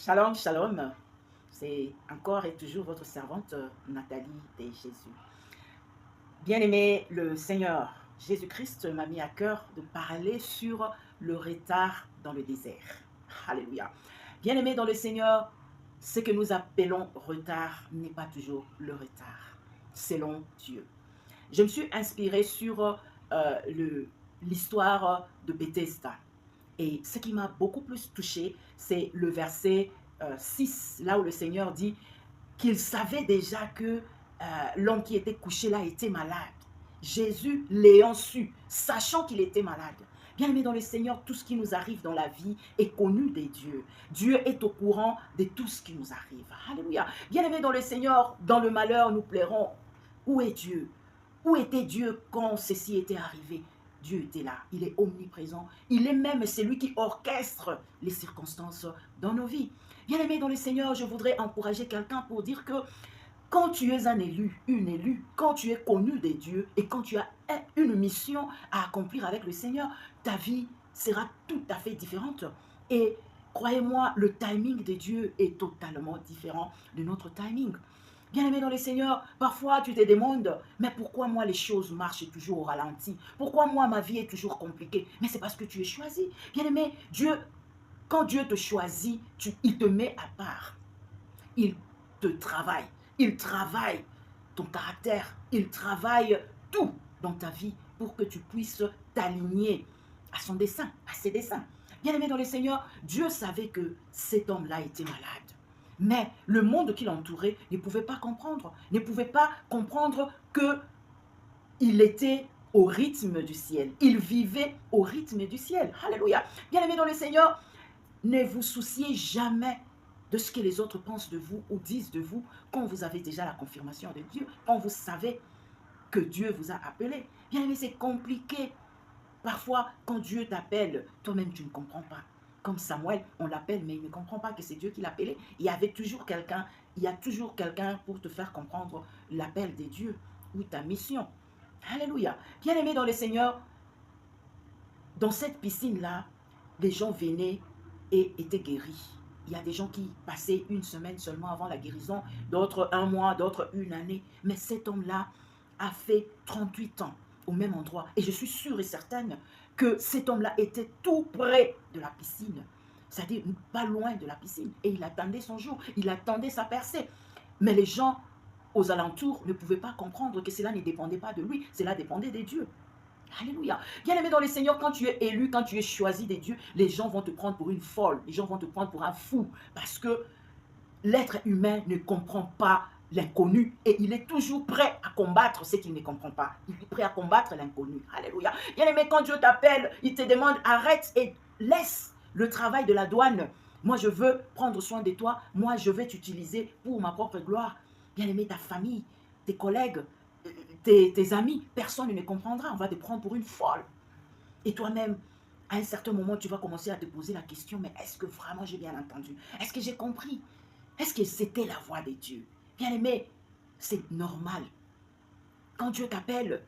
Shalom, shalom. C'est encore et toujours votre servante Nathalie de Jésus. Bien-aimé, le Seigneur Jésus-Christ m'a mis à cœur de parler sur le retard dans le désert. Alléluia. Bien-aimé dans le Seigneur, ce que nous appelons retard n'est pas toujours le retard, selon Dieu. Je me suis inspirée sur l'histoire de Bethesda. Et ce qui m'a beaucoup plus touché, c'est le verset 6, là où le Seigneur dit qu'il savait déjà que l'homme qui était couché là était malade. Jésus l'ayant su, sachant qu'il était malade. Bien-aimé dans le Seigneur, tout ce qui nous arrive dans la vie est connu des dieux. Dieu est au courant de tout ce qui nous arrive. Alléluia. Bien-aimé dans le Seigneur, dans le malheur, nous plairons. Où est Dieu? Où était Dieu quand ceci était arrivé? Dieu était là, il est omniprésent. Il est même celui qui orchestre les circonstances dans nos vies. Bien-aimé dans le Seigneur, je voudrais encourager quelqu'un pour dire que quand tu es un élu, une élue, quand tu es connu des dieux et quand tu as une mission à accomplir avec le Seigneur, ta vie sera tout à fait différente. Et croyez-moi, le timing de Dieu est totalement différent de notre timing. Bien-aimé dans le Seigneur, parfois tu te demandes, mais pourquoi moi les choses marchent toujours au ralenti? Pourquoi moi ma vie est toujours compliquée? Mais c'est parce que tu es choisi. Bien-aimé, Dieu, quand Dieu te choisit, il te met à part. Il te travaille. Il travaille ton caractère. Il travaille tout dans ta vie pour que tu puisses t'aligner à son dessein, à ses desseins. Bien-aimé dans le Seigneur, Dieu savait que cet homme-là était malade. Mais le monde qui l'entourait ne pouvait pas comprendre. Ne pouvait pas comprendre qu'il était au rythme du ciel. Il vivait au rythme du ciel. Alléluia. Bien-aimé dans le Seigneur, ne vous souciez jamais de ce que les autres pensent de vous ou disent de vous quand vous avez déjà la confirmation de Dieu, quand vous savez que Dieu vous a appelé. Bien aimé, c'est compliqué. Parfois, quand Dieu t'appelle, toi-même, tu ne comprends pas. Comme Samuel, on l'appelle, mais il ne comprend pas que c'est Dieu qui l'a appelé. Il y a toujours quelqu'un pour te faire comprendre l'appel de Dieu ou ta mission. Alléluia. Bien aimé dans le Seigneur, dans cette piscine-là, les gens venaient et étaient guéris. Il y a des gens qui passaient une semaine seulement avant la guérison, d'autres un mois, d'autres une année. Mais cet homme-là a fait 38 ans au même endroit. Et je suis sûre et certaine que cet homme-là était tout près de la piscine. C'est-à-dire pas loin de la piscine. Et il attendait son jour, il attendait sa percée. Mais les gens aux alentours ne pouvaient pas comprendre que cela ne dépendait pas de lui, cela dépendait des dieux. Alléluia. Bien-aimé dans le Seigneur, quand tu es élu, quand tu es choisi des dieux, les gens vont te prendre pour une folle. Les gens vont te prendre pour un fou. Parce que l'être humain ne comprend pas l'inconnu et il est toujours prêt à combattre ce qu'il ne comprend pas. Il est prêt à combattre l'inconnu. Alléluia. Bien-aimé, quand Dieu t'appelle, il te demande arrête et laisse le travail de la douane. Moi, je veux prendre soin de toi. Moi, je vais t'utiliser pour ma propre gloire. Bien-aimé, ta famille, tes collègues, tes amis, personne ne comprendra. On va te prendre pour une folle. Et toi-même, à un certain moment, tu vas commencer à te poser la question, mais est-ce que vraiment j'ai bien entendu? Est-ce que j'ai compris? Est-ce que c'était la voix de Dieu? Bien aimé, c'est normal. Quand Dieu t'appelle,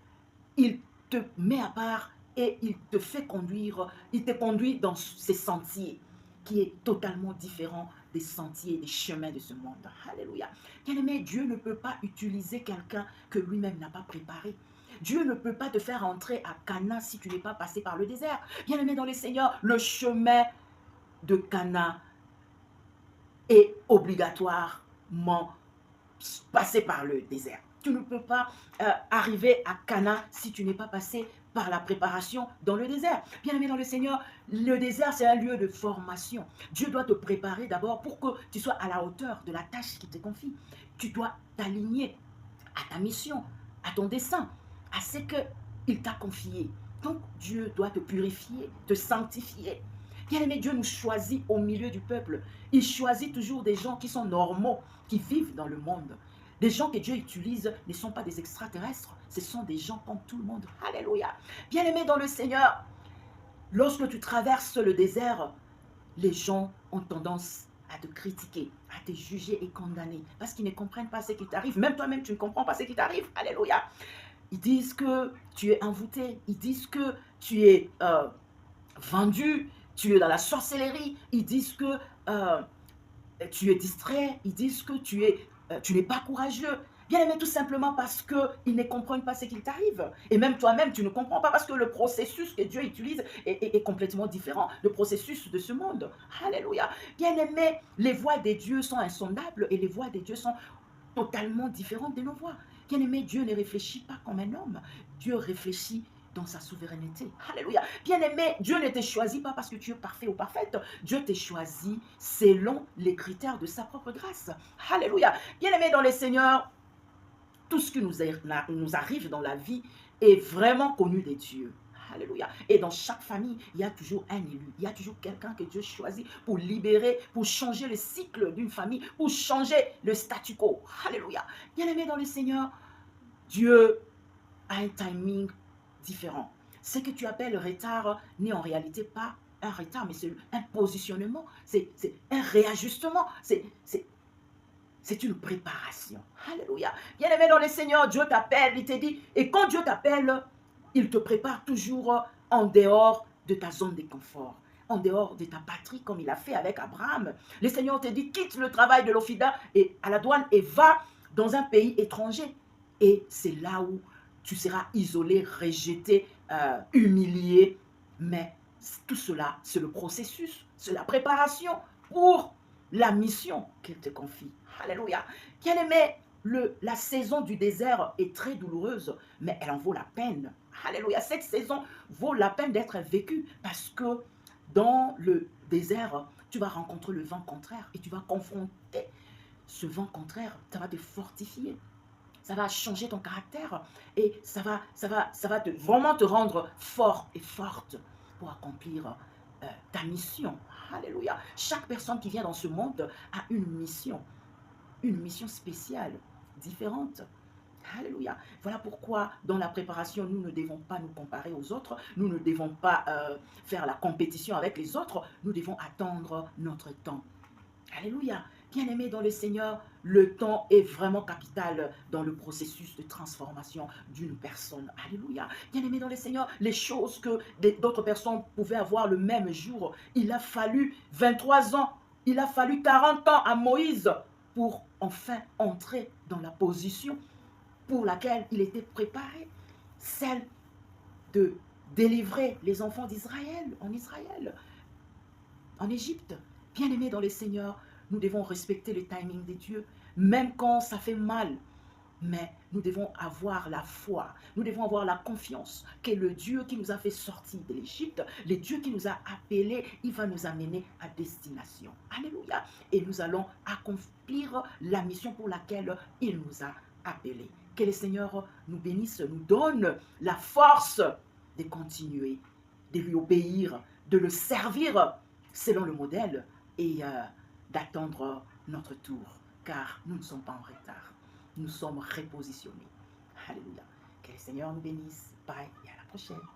il te met à part et il te fait conduire, il te conduit dans ces sentiers qui est totalement différent des sentiers, des chemins de ce monde. Alléluia. Bien-aimé, Dieu ne peut pas utiliser quelqu'un que lui-même n'a pas préparé. Dieu ne peut pas te faire entrer à Cana si tu n'es pas passé par le désert. Bien-aimé dans le Seigneur, le chemin de Cana est obligatoirement passer par le désert. Tu ne peux pas arriver à Cana si tu n'es pas passé par la préparation dans le désert. Bien-aimé dans le Seigneur, le désert, c'est un lieu de formation. Dieu doit te préparer d'abord pour que tu sois à la hauteur de la tâche qu'il te confie. Tu dois t'aligner à ta mission, à ton dessein, à ce qu'il t'a confié. Donc, Dieu doit te purifier, te sanctifier. Bien-aimé, Dieu nous choisit au milieu du peuple. Il choisit toujours des gens qui sont normaux, qui vivent dans le monde. Les gens que Dieu utilise ne sont pas des extraterrestres, ce sont des gens comme tout le monde. Alléluia. Bien-aimé dans le Seigneur, lorsque tu traverses le désert, les gens ont tendance à te critiquer, à te juger et condamner, parce qu'ils ne comprennent pas ce qui t'arrive. Même toi-même, tu ne comprends pas ce qui t'arrive. Alléluia. Ils disent que tu es envoûté, ils disent que tu es vendu, tu es dans la sorcellerie, ils disent que tu es distrait, ils disent que tu n'es pas courageux. Bien aimé, tout simplement parce qu'ils ne comprennent pas ce qu'il t'arrive. Et même toi-même, tu ne comprends pas parce que le processus que Dieu utilise est complètement différent. Le processus de ce monde. Alléluia. Bien aimé, les voies des dieux sont insondables et les voies des dieux sont totalement différentes de nos voies. Bien aimé, Dieu ne réfléchit pas comme un homme. Dieu réfléchit dans sa souveraineté. Alléluia. Bien aimé, Dieu ne te choisit pas parce que tu es parfait ou parfaite. Dieu te choisit selon les critères de sa propre grâce. Alléluia. Bien aimé dans les Seigneurs, tout ce qui nous arrive dans la vie est vraiment connu des dieux. Alléluia. Et dans chaque famille, il y a toujours un élu. Il y a toujours quelqu'un que Dieu choisit pour libérer, pour changer le cycle d'une famille, pour changer le statu quo. Alléluia. Bien-aimé dans le Seigneur, Dieu a un timing différent. Ce que tu appelles retard n'est en réalité pas un retard, mais c'est un positionnement, c'est un réajustement, c'est une préparation. Alléluia. Bien-aimé dans le Seigneur, Dieu t'appelle, il te dit, et quand Dieu t'appelle, il te prépare toujours en dehors de ta zone de confort, en dehors de ta patrie, comme il a fait avec Abraham. Le Seigneur te dit, quitte le travail de l'Ofida et à la douane et va dans un pays étranger. Et c'est là où tu seras isolé, rejeté, humilié. Mais tout cela, c'est le processus, c'est la préparation pour la mission qu'il te confie. Alléluia. Bien-aimé, la saison du désert est très douloureuse, mais elle en vaut la peine. Alléluia. Cette saison vaut la peine d'être vécue parce que dans le désert, tu vas rencontrer le vent contraire et tu vas confronter ce vent contraire. Ça va te fortifier. Ça va changer ton caractère et ça va vraiment te rendre fort et forte pour accomplir ta mission. Alléluia. Chaque personne qui vient dans ce monde a une mission spéciale, différente. Alléluia. Voilà pourquoi dans la préparation, nous ne devons pas nous comparer aux autres, nous ne devons pas faire la compétition avec les autres, nous devons attendre notre temps. Alléluia. Bien-aimé dans le Seigneur, le temps est vraiment capital dans le processus de transformation d'une personne. Alléluia. Bien-aimé dans le Seigneur, les choses que d'autres personnes pouvaient avoir le même jour, il a fallu 23 ans, il a fallu 40 ans à Moïse pour enfin entrer dans la position pour laquelle il était préparé, celle de délivrer les enfants d'Israël, en Égypte. Bien-aimés dans le Seigneur, nous devons respecter le timing de Dieu, même quand ça fait mal. Mais nous devons avoir la foi, nous devons avoir la confiance que le Dieu qui nous a fait sortir de l'Égypte, le Dieu qui nous a appelés, il va nous amener à destination. Alléluia. Et nous allons accomplir la mission pour laquelle il nous a appelés. Que le Seigneur nous bénisse, nous donne la force de continuer, de lui obéir, de le servir selon le modèle et d'attendre notre tour, car nous ne sommes pas en retard. Nous sommes repositionnés. Alléluia. Que le Seigneur nous bénisse. Bye et à la prochaine.